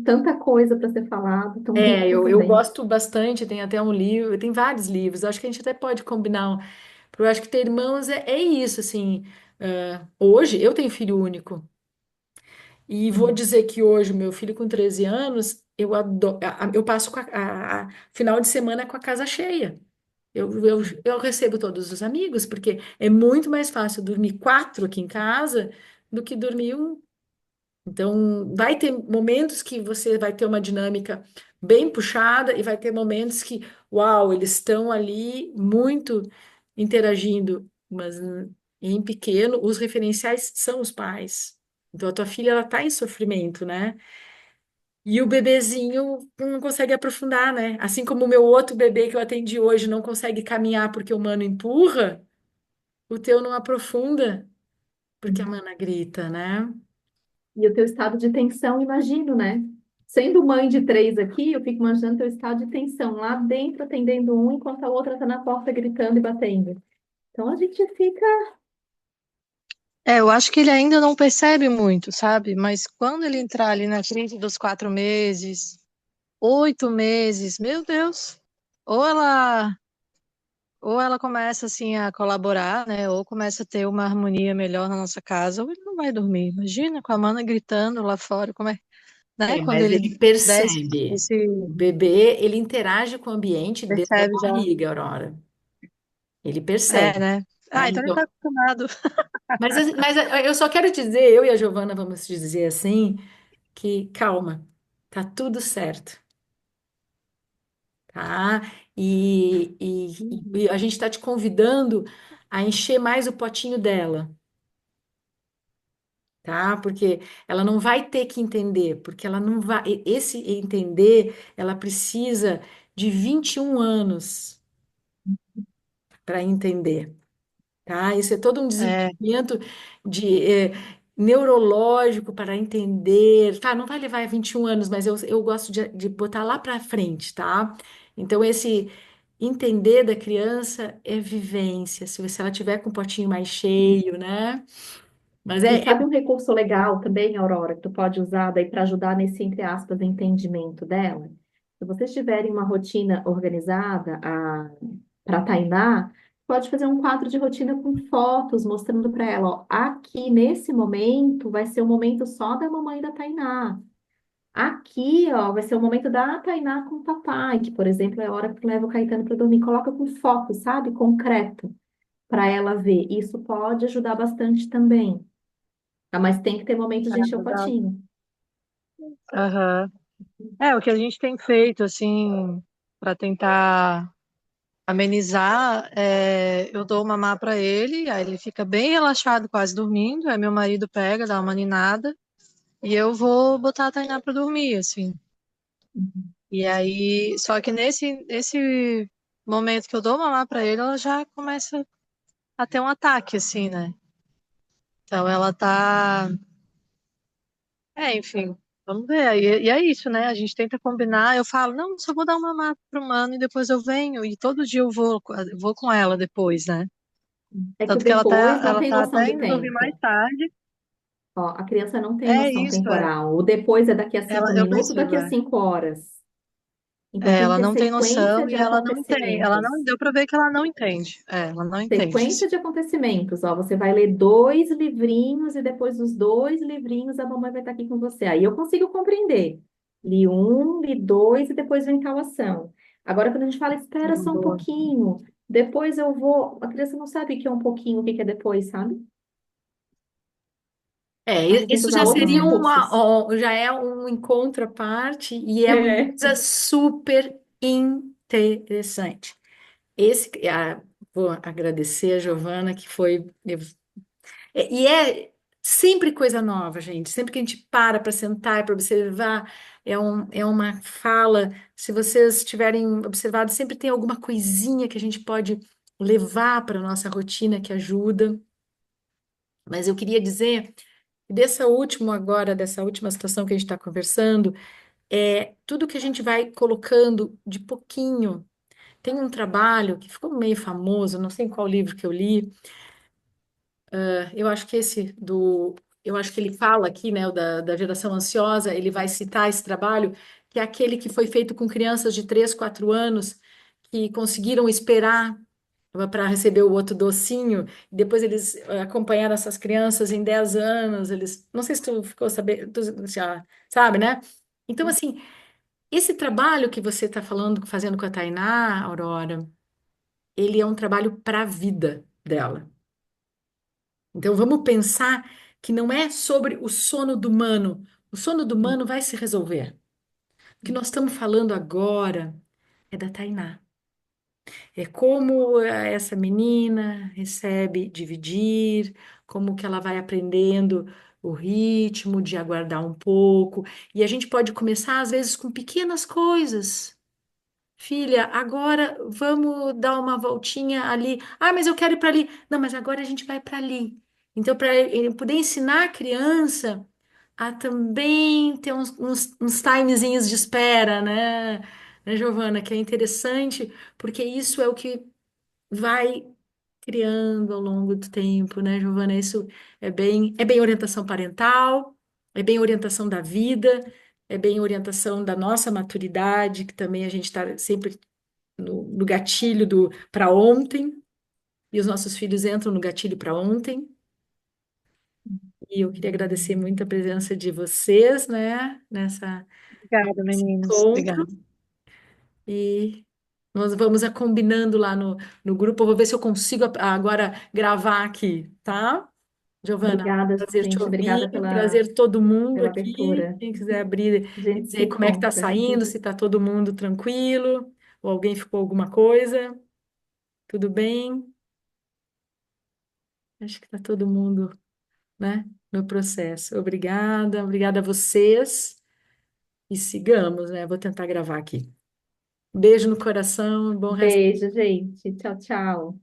tanta coisa para ser falado, tão É, rico eu também. gosto bastante, tem até um livro, tem vários livros, acho que a gente até pode combinar, porque eu acho que ter irmãos é isso, assim, hoje eu tenho filho único, e vou dizer que hoje, o meu filho com 13 anos, eu adoro, eu passo final de semana com a casa cheia. Eu recebo todos os amigos, porque é muito mais fácil dormir quatro aqui em casa do que dormir um. Então, vai ter momentos que você vai ter uma dinâmica bem puxada e vai ter momentos que, uau, eles estão ali muito interagindo, mas em pequeno, os referenciais são os pais. Então, a tua filha, ela tá em sofrimento, né? E o bebezinho não consegue aprofundar, né? Assim como o meu outro bebê que eu atendi hoje não consegue caminhar porque o mano empurra, o teu não aprofunda porque a mana grita, né? E o teu estado de tensão, imagino, né? Sendo mãe de três aqui, eu fico imaginando teu estado de tensão lá dentro, atendendo um, enquanto a outra está na porta gritando e batendo. Então a gente fica. Eu acho que ele ainda não percebe muito, sabe? Mas quando ele entrar ali na crise dos 4 meses, 8 meses, meu Deus, ou ela, ou ela começa assim a colaborar, né? Ou começa a ter uma harmonia melhor na nossa casa, ou ele não vai dormir. Imagina com a mana gritando lá fora, como é, né? Quando Mas ele ele desce percebe. esse O bebê, ele interage com o ambiente dentro da percebe já. barriga, Aurora. Ele É, percebe, né? tá? Ah, então ele tá Então, acostumado. mas eu só quero te dizer, eu e a Giovana vamos te dizer assim, que calma, tá tudo certo, tá? E a gente está te convidando a encher mais o potinho dela, tá? Porque ela não vai ter que entender, porque ela não vai. Esse entender, ela precisa de 21 anos para entender, tá? Isso é todo um É, desenvolvimento de, neurológico para entender, tá? Não vai levar 21 anos, mas eu gosto de botar lá para frente, tá? Então, esse entender da criança é vivência, se ela tiver com o potinho mais cheio, né? Mas E sabe um recurso legal também, Aurora, que tu pode usar daí para ajudar nesse, entre aspas, entendimento dela? Se vocês tiverem uma rotina organizada para Tainá, pode fazer um quadro de rotina com fotos, mostrando para ela, ó, aqui nesse momento vai ser o momento só da mamãe e da Tainá. Aqui, ó, vai ser o momento da Tainá com o papai, que, por exemplo, é a hora que tu leva o Caetano para dormir. Coloca com foto, sabe? Concreto, para ela ver. Isso pode ajudar bastante também. Ah, mas tem que ter momentos de encher o legal. potinho. Aham. É, o que a gente tem feito, assim, para tentar. amenizar, eu dou mamar para ele, aí ele fica bem relaxado, quase dormindo. Aí meu marido pega, dá uma ninada e eu vou botar a Tainá para dormir, assim. E aí, só que nesse momento que eu dou mamar para ele, ela já começa a ter um ataque, assim, né? Então ela tá. Enfim, vamos ver. E é isso, né? A gente tenta combinar. Eu falo, não, só vou dar uma mapa pro mano e depois eu venho. E todo dia eu vou com ela depois, né? É que o Tanto que ela tá, depois não ela tem tá noção até de indo dormir mais tempo. tarde. Ó, a criança não tem É noção isso, é. temporal. O depois é daqui a Ela, cinco eu minutos, percebo, daqui a é. 5 horas. Então tem que Ela ter não tem sequência noção de e ela não tem. Ela acontecimentos. não deu pra ver que ela não entende. Ela não entende, assim. Sequência de acontecimentos. Ó, você vai ler 2 livrinhos e depois dos 2 livrinhos a mamãe vai estar aqui com você. Aí eu consigo compreender. Li um, li dois e depois vem tal ação. Agora, quando a gente fala, espera só um Boa. pouquinho, depois eu vou. A criança não sabe o que é um pouquinho, o que é depois, sabe? Acho que tem que Isso usar já outros seria recursos. já é um encontro à parte e é uma É. coisa super interessante. Vou agradecer a Giovana, que foi. E é sempre coisa nova, gente. Sempre que a gente para sentar para observar, é uma fala. Se vocês tiverem observado, sempre tem alguma coisinha que a gente pode levar para a nossa rotina que ajuda. Mas eu queria dizer que dessa última situação que a gente está conversando, tudo que a gente vai colocando de pouquinho. Tem um trabalho que ficou meio famoso, não sei em qual livro que eu li. Eu acho que eu acho que ele fala aqui, né, o da geração ansiosa, ele vai citar esse trabalho, que é aquele que foi feito com crianças de 3, 4 anos que conseguiram esperar para receber o outro docinho, e depois eles acompanharam essas crianças em 10 anos, não sei se tu ficou sabendo, tu já sabe, né? Então, assim, esse trabalho que você está fazendo com a Tainá, Aurora, ele é um trabalho para a vida dela. Então vamos pensar que não é sobre o sono do humano. O sono do humano vai se resolver. O que nós estamos falando agora é da Tainá. É como essa menina recebe dividir, como que ela vai aprendendo o ritmo de aguardar um pouco. E a gente pode começar, às vezes, com pequenas coisas. Filha, agora vamos dar uma voltinha ali. Ah, mas eu quero ir para ali. Não, mas agora a gente vai para ali. Então, para poder ensinar a criança a também ter uns timezinhos de espera, né, Giovana? Que é interessante, porque isso é o que vai criando ao longo do tempo, né, Giovana? Isso é bem orientação parental, é bem orientação da vida, é bem orientação da nossa maturidade, que também a gente está sempre no gatilho do para ontem, e os nossos filhos entram no gatilho para ontem. E eu queria agradecer muito a presença de vocês, né, Obrigada, nesse meninas. encontro. Obrigada. E nós vamos combinando lá no grupo. Eu vou ver se eu consigo agora gravar aqui, tá? Giovana, Obrigada, prazer te gente. ouvir, Obrigada pela, prazer todo mundo pela aqui. abertura. Quem quiser abrir A e gente se dizer como é que tá encontra. saindo, se tá todo mundo tranquilo, ou alguém ficou alguma coisa, tudo bem? Acho que tá todo mundo, né, no processo. Obrigada a vocês e sigamos, né? Vou tentar gravar aqui. Beijo no coração, bom resto. Beijo, gente. Tchau, tchau.